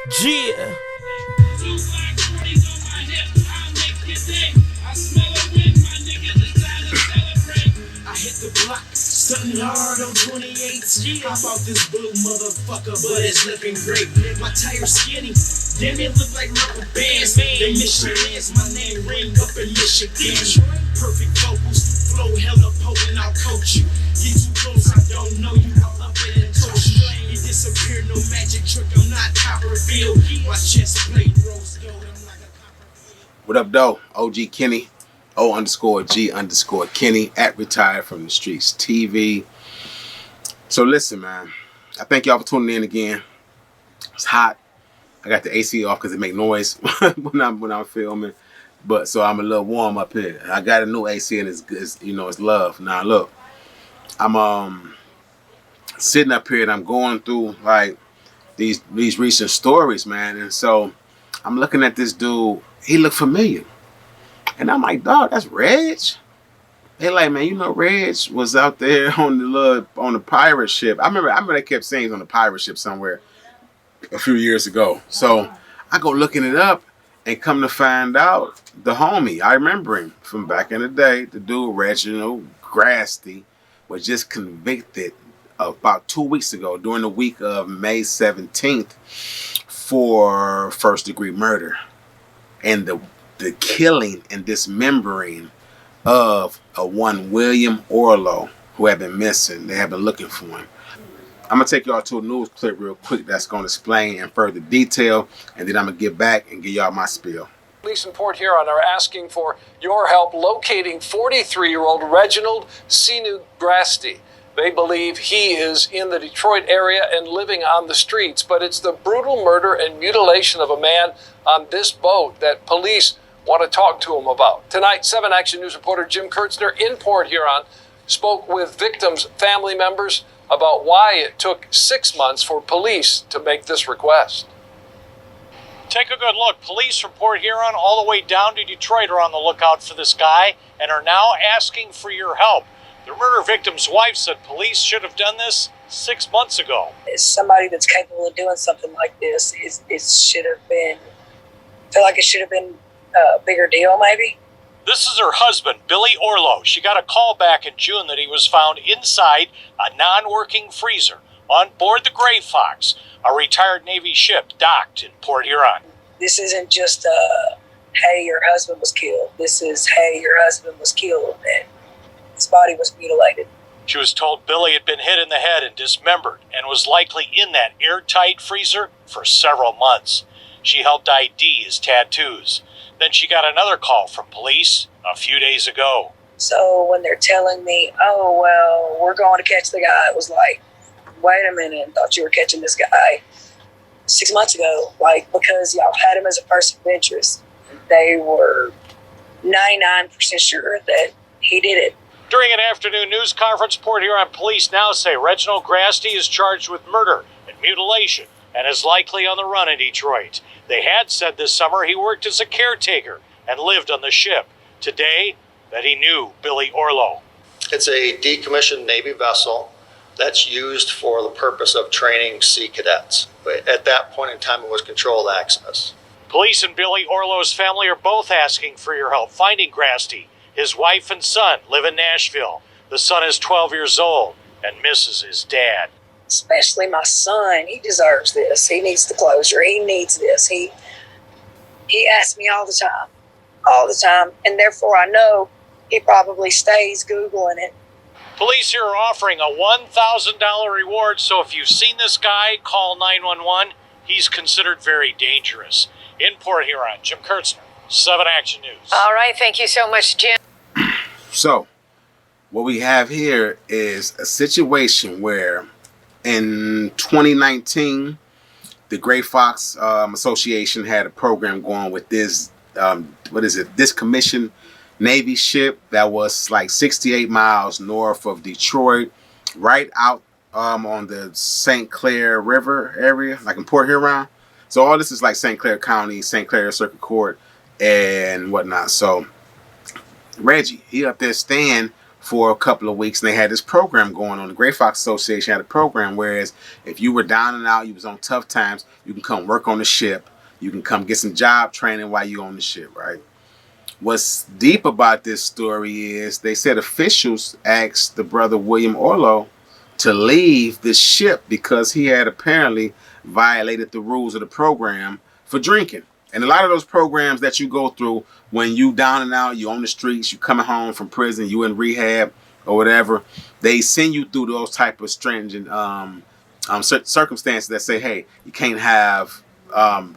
Yeah. I hit the block, stunting hard on 28. Hop out this blue motherfucker, but it's looking great. My tires skinny, damn it look like rubber bands. They Michelin's, my name ring up in Michigan. Perfect vocals, flow hella potent, I'll coach you. Get too close, I don't know you, I'll up it and toast you. You disappear, no magic trick, I'm not Copperfield. My chest plate rose gold, I'm like a Copperfield. What up, though? OG Kenny. O_G_Kenny at Retired from the Streets TV. So listen, man. I thank y'all for tuning in again. It's hot. I got the AC off because it make noise when I'm filming. But so I'm a little warm up here. I got a new AC and it's love. Now look, I'm sitting up here and I'm going through like these recent stories, man. And so I'm looking at this dude. He looked familiar. And I'm like, dog, that's Reg. They like, man, you know, Reg was out there on the pirate ship. I remember they kept saying he's on the pirate ship somewhere a few years ago. So I go looking it up and come to find out the homie. I remember him from back in the day. The dude, Reginald Grasty, was just convicted about 2 weeks ago during the week of May 17th for first-degree murder. And the killing and dismembering of one William Orlow, who had been missing. They have been looking for him. I'm going to take y'all to a news clip real quick that's going to explain in further detail, and then I'm going to get back and give y'all my spiel. Police in Port Huron are asking for your help locating 43-year-old Reginald Sinu Grasty. They believe he is in the Detroit area and living on the streets, but it's the brutal murder and mutilation of a man on this boat that police want to talk to him about. Tonight, 7 Action News reporter Jim Kurtzner in Port Huron spoke with victims' family members about why it took 6 months for police to make this request. Take a good look. Police from Port Huron all the way down to Detroit are on the lookout for this guy and are now asking for your help. The murder victim's wife said police should have done this 6 months ago. As somebody that's capable of doing something like this, it should have been, I feel like it should have been a bigger deal maybe. This is her husband, Billy Orlow. She got a call back in June that he was found inside a non-working freezer on board the Gray Fox, a retired Navy ship docked in Port Huron. This isn't just hey, your husband was killed. This is, hey, your husband was killed and his body was mutilated. She was told Billy had been hit in the head and dismembered and was likely in that airtight freezer for several months. She helped ID his tattoos. Then she got another call from police a few days ago. So when they're telling me, oh, well, we're going to catch the guy, it was like, wait a minute, I thought you were catching this guy 6 months ago. Like, because y'all had him as a person of interest. They were 99% sure that he did it. During an afternoon news conference, Port Huron police now say Reginald Grasty is charged with murder and mutilation and is likely on the run in Detroit. They had said this summer he worked as a caretaker and lived on the ship. Today, that he knew Billy Orlow. It's a decommissioned Navy vessel that's used for the purpose of training sea cadets. But at that point in time, it was controlled access. Police and Billy Orlow's family are both asking for your help finding Grasty. His wife and son live in Nashville. The son is 12 years old and misses his dad. Especially my son, he deserves this. He needs the closure. He needs this. He asks me all the time, and therefore I know he probably stays Googling it. Police here are offering a $1,000 reward, so if you've seen this guy, call 911. He's considered very dangerous. In Port Huron, Jim Kurtzner, 7 Action News. All right, thank you so much, Jim. So, what we have here is a situation where in 2019, the Gray Fox Association had a program going with this, discommissioned Navy ship that was like 68 miles north of Detroit, right out on the St. Clair River area, like in Port Huron. So all this is like St. Clair County, St. Clair Circuit Court, and whatnot. So Reggie, he up there staying for a couple of weeks, and they had this program going on. The Gray Fox Association had a program, whereas if you were down and out, you was on tough times, you can come work on the ship. You can come get some job training while you on the ship, right? What's deep about this story is they said officials asked the brother William Orlo to leave the ship because he had apparently violated the rules of the program for drinking. And a lot of those programs that you go through when you down and out, you on the streets, you coming home from prison, you in rehab or whatever, they send you through those type of stringent circumstances that say, hey, you can't have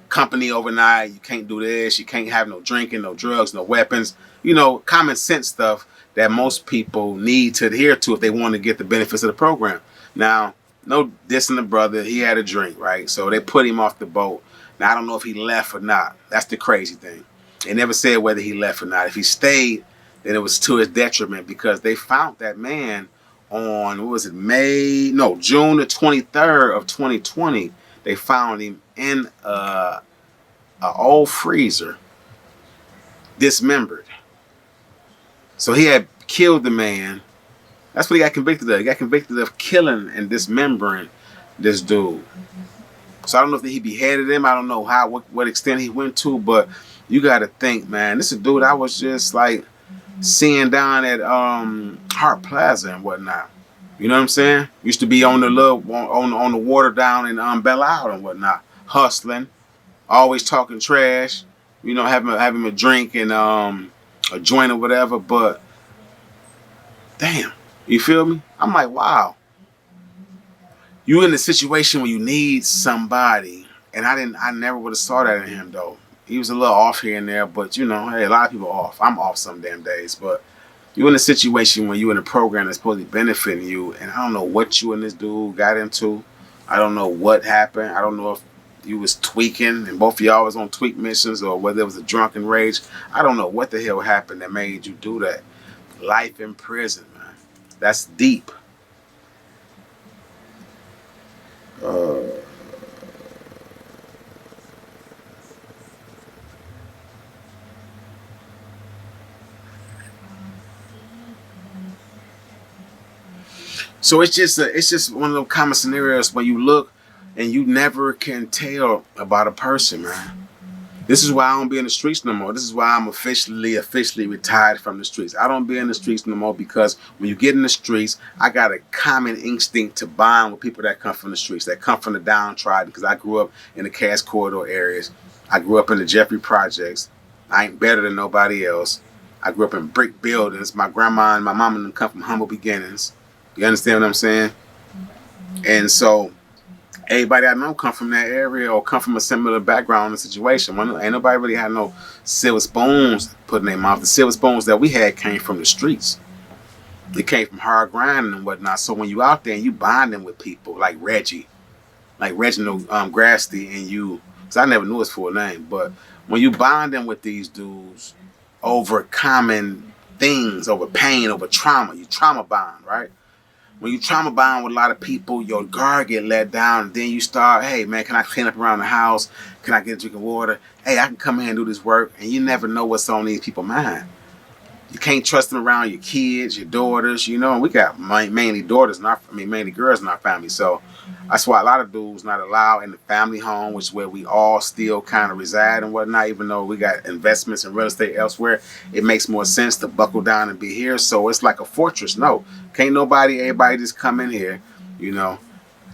company overnight, you can't do this, you can't have no drinking, no drugs, no weapons, you know, common sense stuff that most people need to adhere to if they want to get the benefits of the program. Now, no dissing the brother, he had a drink, right? So they put him off the boat. Now, I don't know if he left or not. That's the crazy thing. They never said whether he left or not. If he stayed, then it was to his detriment because they found that man on, what was it, June the 23rd of 2020. They found him in an old freezer, dismembered. So he had killed the man. That's what he got convicted of. He got convicted of killing and dismembering this dude. So I don't know if he beheaded him. I don't know what extent he went to, but you got to think, man, this is a dude I was just like seeing down at Hart Plaza and whatnot. You know what I'm saying? Used to be on the on the water down in Belle Isle and whatnot, hustling, always talking trash. You know, having a drink and a joint or whatever. But damn, you feel me? I'm like, wow. You in a situation where you need somebody, and I never would have saw that in him though. He was a little off here and there, but you know, hey, a lot of people are off. I'm off some damn days, but you in a situation where you in a program that's supposed to be benefiting you, and I don't know what you and this dude got into. I don't know what happened. I don't know if you was tweaking and both of y'all was on tweak missions or whether it was a drunken rage. I don't know what the hell happened that made you do that. Life in prison, man. That's deep. So it's just one of those common scenarios where you look and you never can tell about a person, man. This is why I don't be in the streets no more. This is why I'm officially retired from the streets. I don't be in the streets no more because when you get in the streets, I got a common instinct to bond with people that come from the streets, that come from the downtrodden, because I grew up in the Cass Corridor areas. I grew up in the Jeffrey Projects. I ain't better than nobody else. I grew up in brick buildings. My grandma and my mama didn't come from humble beginnings. You understand what I'm saying? And so everybody I know come from that area or come from a similar background and situation. Ain't nobody really had no silver spoons put in their mouth. The silver spoons that we had came from the streets. It came from hard grinding and whatnot. So when you out there and you bonding with people like Reggie, like Reginald Grasty and you, because I never knew his full name, but when you bonding with these dudes over common things, over pain, over trauma, you trauma bond, right? When you trauma bond with a lot of people, your guard get let down, and then you start, hey man, can I clean up around the house? Can I get a drink of water? Hey, I can come here and do this work, and you never know what's on these people's mind. You can't trust them around your kids, your daughters, you know, and we got mainly daughters, mainly girls in our family, so that's why a lot of dudes not allowed in the family home, which is where we all still kind of reside and whatnot, even though we got investments in real estate elsewhere. It makes more sense to buckle down and be here, so it's like a fortress. No, can't everybody just come in here, you know.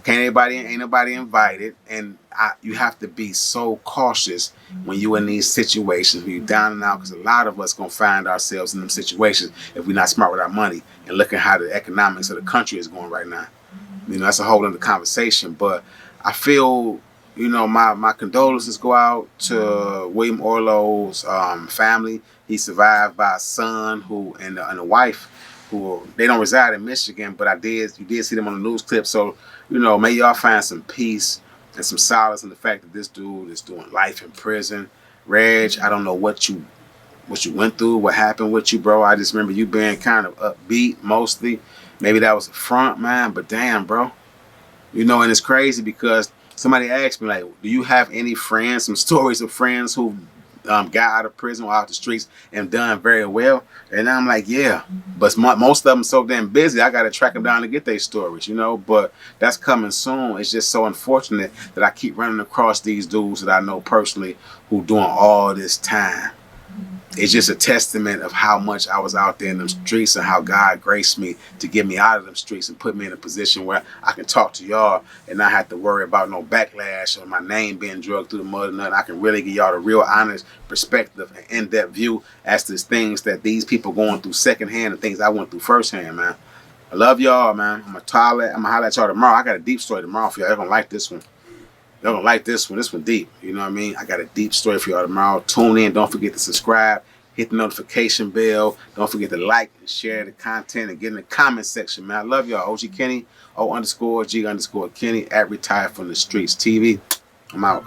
Ain't nobody invited, and you have to be so cautious when you in these situations, when you down and out, because a lot of us gonna find ourselves in them situations if we're not smart with our money and look at how the economics of the country is going right now. You know, that's a whole other conversation, but I feel, you know, my condolences go out to William Orlo's family. He survived by a son and a wife who they don't reside in Michigan, but you did see them on the news clip. So, you know, may y'all find some peace and some solace in the fact that this dude is doing life in prison. Reg, I don't know what you went through, what happened with you, bro. I just remember you being kind of upbeat mostly. Maybe that was a front, man, but damn, bro. You know, and it's crazy because somebody asked me, like, do you have any friends, some stories of friends who got out of prison or out the streets and done very well. And I'm like, yeah, but most of them so damn busy, I got to track them down to get their stories, you know. But that's coming soon. It's just so unfortunate that I keep running across these dudes that I know personally who doing all this time. It's just a testament of how much I was out there in them streets and how God graced me to get me out of them streets and put me in a position where I can talk to y'all and not have to worry about no backlash or my name being dragged through the mud and nothing. I can really give y'all the real honest perspective and in-depth view as to things that these people going through secondhand and things I went through firsthand, man. I love y'all, man. I'm gonna holler at y'all tomorrow. I got a deep story tomorrow for y'all. Y'all gonna like this one. Y'all gonna like this one. This one deep. You know what I mean? I got a deep story for y'all tomorrow. Tune in. Don't forget to subscribe. Hit the notification bell. Don't forget to like and share the content and get in the comment section, man. I love y'all. OG Kenny, O_G_Kenny, at Retired from the Streets TV. I'm out.